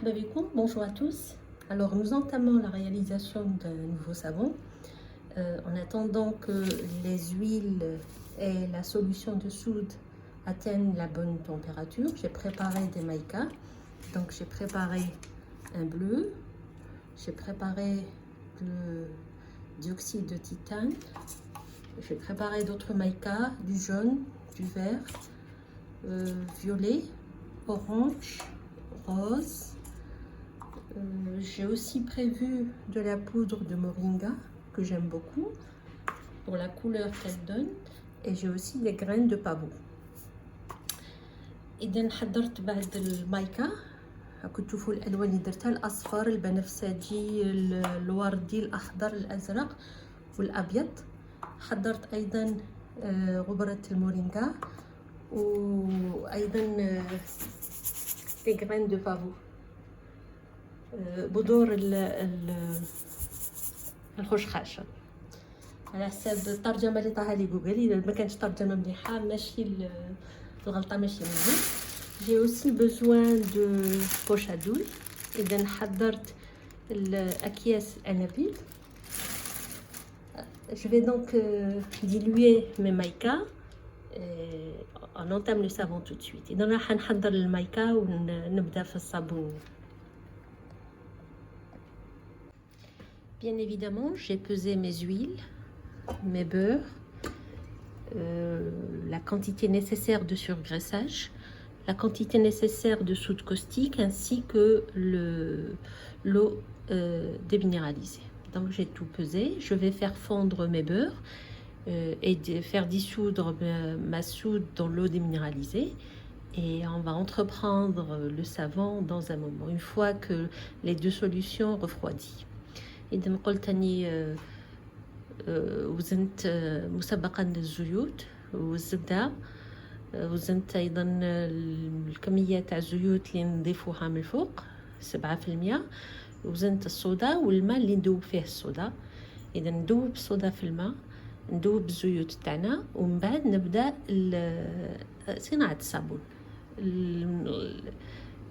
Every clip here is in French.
Marhaba bikoum, bonjour à tous. Alors nous entamons la réalisation d'un nouveau savon. En attendant que les huiles et la solution de soude atteignent la bonne température, j'ai préparé des maïkas. Donc j'ai préparé un bleu, j'ai préparé le dioxyde de titane, j'ai préparé d'autres maïkas, du jaune, du vert, violet, orange, rose. J'ai aussi prévu de la poudre de moringa que j'aime beaucoup pour la couleur qu'elle donne, et j'ai aussi des graines de pavot. إذا حضرت بعد المايكا هاكو تشوفوا الالوان اللي درتها الاصفر البنفسجي الوردي الاخضر الازرق والابيض. حضرت ايضا غبرة المورينغا وايضا دي غران دو بافو بذور الخشخاش على حساب الترجمه اللي طاها لي جوجل. اذا ما كانش ترجمه مليحه ماشي الغلطه ماشي مني. J'ai aussi besoin de poche à douille. إذا حضرت الأكياس الأنابيب. Je vais donc diluer mes maïkas. On entame le savon tout de suite. إذا راح نحضر المايكا ونبدأ في الصابون. Bien évidemment, j'ai pesé mes huiles, mes beurres, la quantité nécessaire de surgraissage, la quantité nécessaire de soude caustique ainsi que l'eau déminéralisée. Donc j'ai tout pesé. Je vais faire fondre mes beurres et faire dissoudre ma soude dans l'eau déminéralisée. Et on va entreprendre le savon dans un moment, une fois que les deux solutions refroidissent. إذا قلت أني وزنت مسبقا الزيوت والزبدة، وزنت أيضا الكمية تاع الزيوت اللي نضيفوها من الفوق 7%، وزنت الصودا والماء اللي ندوب فيه الصودا. إذا ندوب الصودا في الماء، ندوب الزيوت تاعنا، ومن بعد نبدأ صناعة الصابون.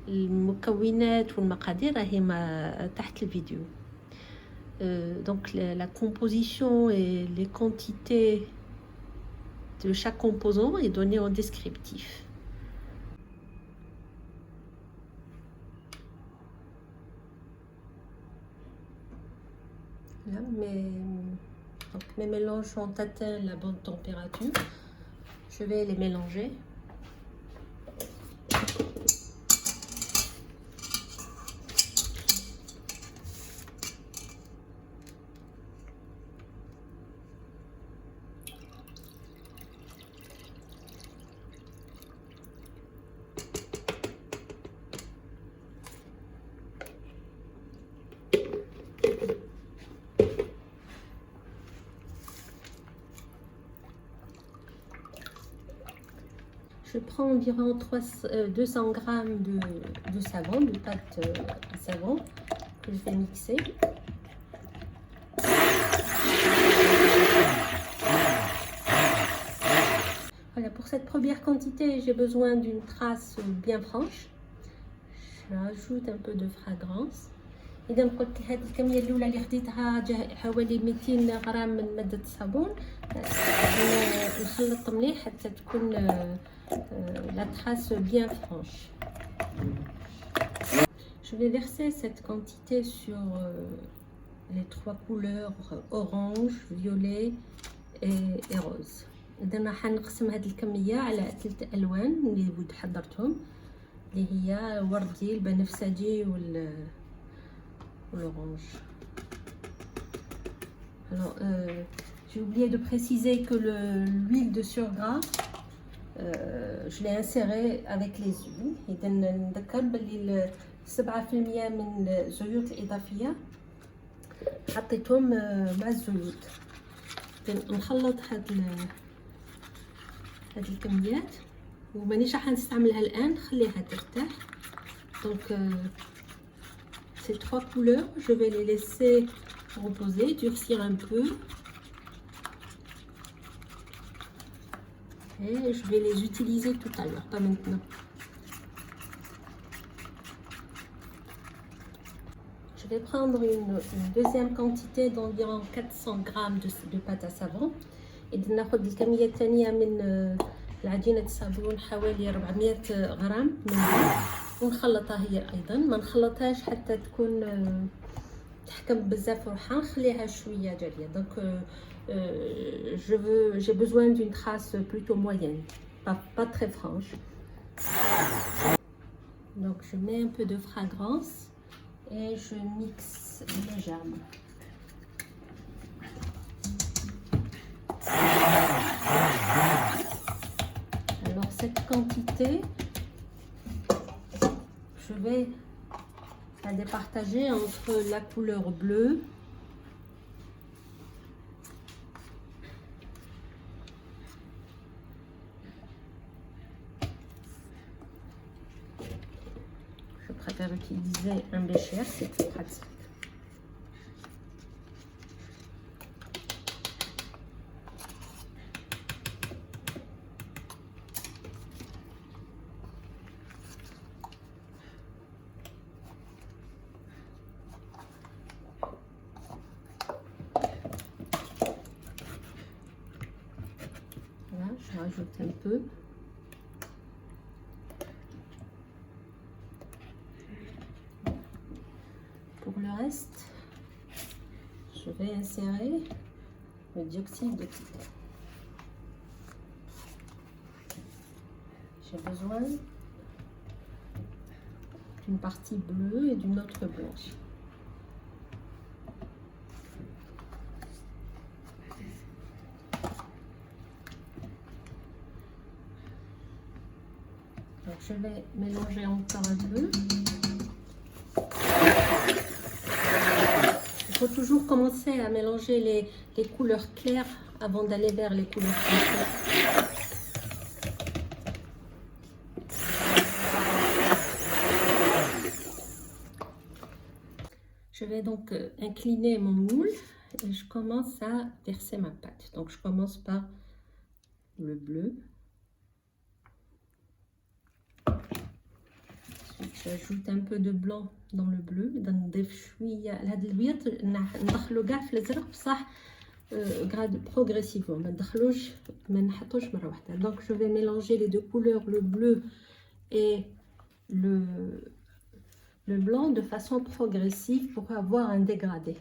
المكونات والمقادير راهي تحت الفيديو. Donc la composition et les quantités de chaque composant est donnée en descriptif. Là, mes mélanges ont atteint la bonne température. Je vais les mélanger. Je prends environ 200 g de savon, de pâte à savon que je vais mixer. Voilà, pour cette première quantité, j'ai besoin d'une trace bien franche. Je rajoute un peu de fragrance. إذا قلت هذه الكمية الأولى اللي خديتها حوالي 200 غرام من مادة الصابون، نخلط مليح حتى تكون la trace bien franche. Je vais verser cette quantité sur les trois couleurs orange, violet et rose. إذا راح نقسم هذه الكمية على 3 ألوان اللي حضرتهم، اللي هي الوردي البنفسجي l'orange. Alors, j'ai oublié de préciser que l'huile de surgras, je l'ai insérée avec les huiles. إذا نذكر باللي 7% من الزيوت الإضافية حطيتهم مع الزيوت. نخلط هذه الكميات، ومانيش راح نستعملها الآن، خليها ترتاح. Donc ces 3 couleurs, je vais les laisser reposer, durcir un peu. Et je vais les utiliser tout à l'heure, pas maintenant. Je vais prendre une deuxième quantité d'environ 400 grammes de pâte à savon. إذا ناخذ الكمية الثانية من العجينة الصابون حوالي 400 غرام منها، ونخلطها هي أيضا. ما نخلطهاش حتى تكون تحكم بزاف روحها، نخليها شوية جارية. دونك j'ai besoin d'une trace plutôt moyenne, pas très franche. Donc je mets un peu de fragrance et je mixe légèrement. Alors cette quantité, je vais la départager entre la couleur bleue je préfère utiliser un bécher, c'est plus pratique. Voilà, je rajoute un peu. Pour le reste, je vais insérer le dioxyde de titane. J'ai besoin d'une partie bleue et d'une autre blanche. Donc je vais mélanger encore un peu. Il faut toujours commencer à mélanger les couleurs claires avant d'aller vers les couleurs foncées. Je vais donc incliner mon moule et je commence à verser ma pâte. Donc je commence par le bleu. Ensuite j'ajoute un peu de blanc dans le bleu. نضيف شويه لهاد البيض ندخلو كاع في الازرق بصح غراد بروغريسيفون، ما نحطوش مره واحده. Donc je vais mélanger les deux couleurs, le bleu et le blanc, de façon progressive pour avoir un dégradé.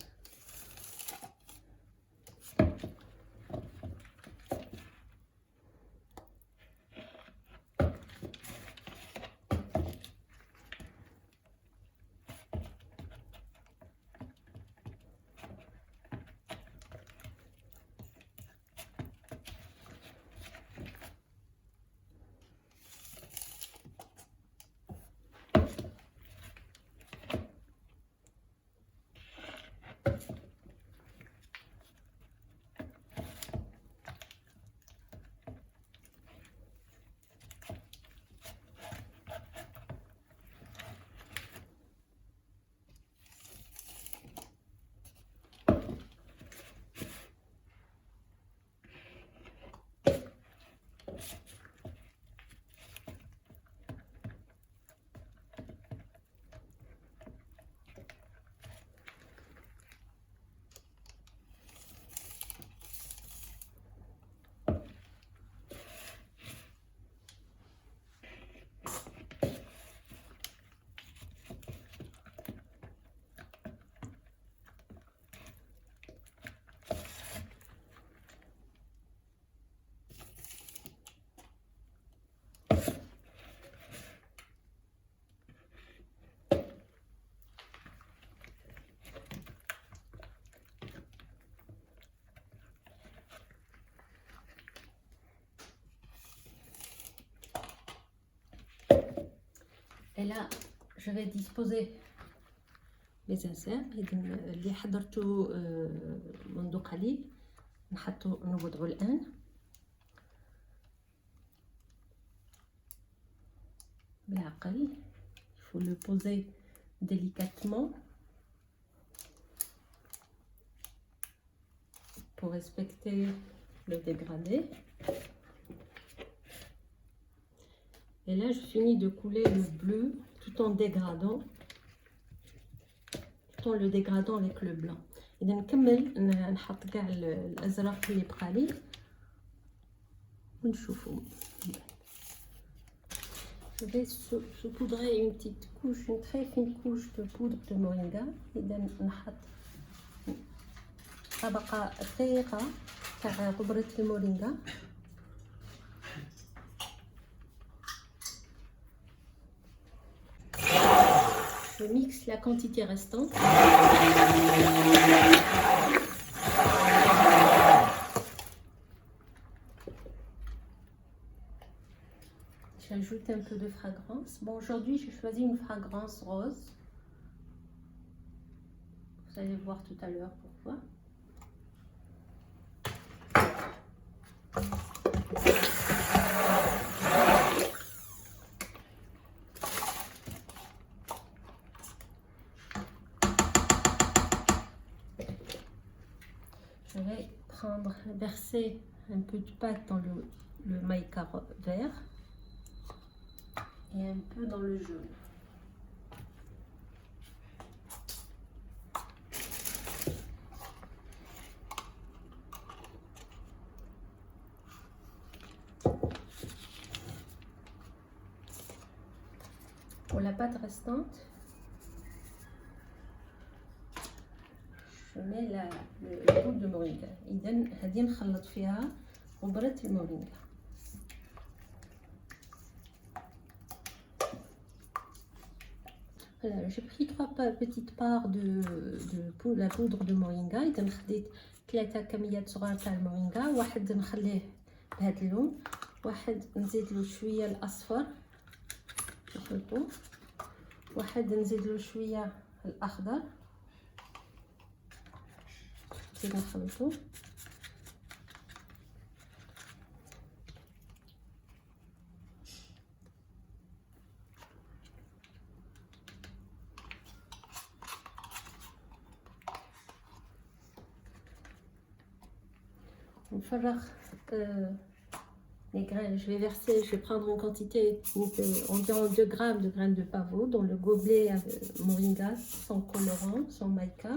Et là, je vais disposer les inserts اللي حضرته منذ قليل. نوضعه الآن. بالعقل. Il faut le poser délicatement pour respecter le dégradé. Et là, je finis de couler le bleu tout en dégradant, tout apportant le dégradant avec le blanc. إذا نكمل نحط كاع الأزرق اللي بقى لي ونشوفوا. Je vais saupoudrer une petite couche, une très fine couche de poudre de moringa. إذا نحط طبقة رقيقة تاع غبرة المورينغا. Je mixe la quantité restante. J'ajoute un peu de fragrance. Bon, aujourd'hui, j'ai choisi une fragrance rose. Vous allez voir tout à l'heure pourquoi. Je vais verser un peu de pâte dans le maïka vert et un peu dans le jaune. Pour la pâte restante, je mets la poudre de moringa. إذا هذه نخلط فيها غبرة المورينغا. Voilà, j'ai pris 3 petites parts de la poudre de moringa. إذا خديت 3 كميات صغار تاع المورينغا. واحد نخليه بهذا اللون، واحد نزيد له شويه الاصفر نخلطوه، واحد نزيد له شويه الاخضر نزيد نخلطوه، نفرغ les graines. Je vais prendre en quantité environ 2 grammes de graines de pavot dans le gobelet moringa sans colorant, sans maïka.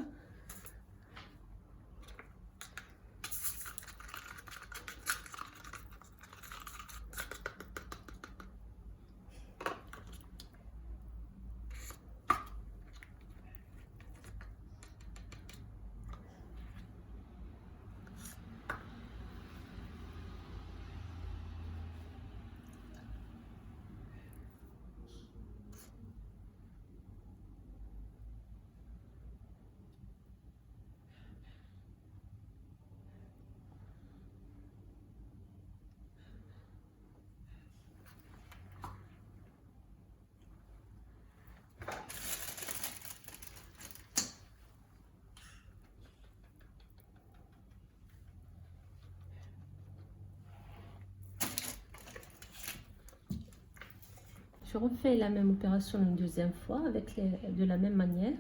Je refais la même opération une deuxième fois avec de la même manière.